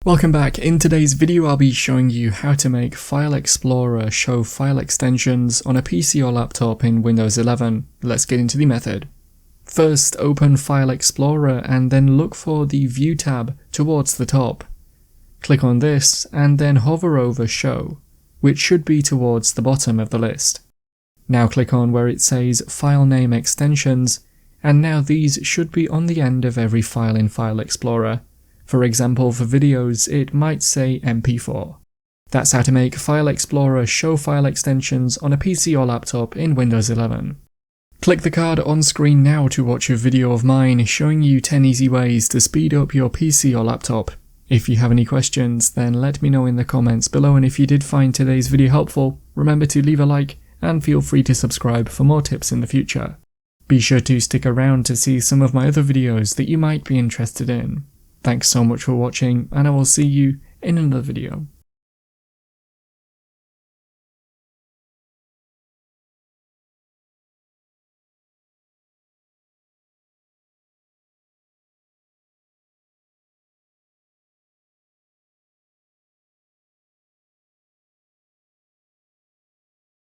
Welcome back. In today's video I'll be showing you how to make File Explorer show file extensions on a PC or laptop in Windows 11. Let's get into the method. First, open File Explorer and then look for the View tab towards the top. Click on this and then hover over Show, which should be towards the bottom of the list. Now click on where it says File Name Extensions, and now these should be on the end of every file in File Explorer. For example, for videos, it might say MP4. That's how to make File Explorer show file extensions on a PC or laptop in Windows 11. Click the card on screen now to watch a video of mine showing you 10 easy ways to speed up your PC or laptop. If you have any questions, then let me know in the comments below, and if you did find today's video helpful, remember to leave a like and feel free to subscribe for more tips in the future. Be sure to stick around to see some of my other videos that you might be interested in. Thanks so much for watching, and I will see you in another video.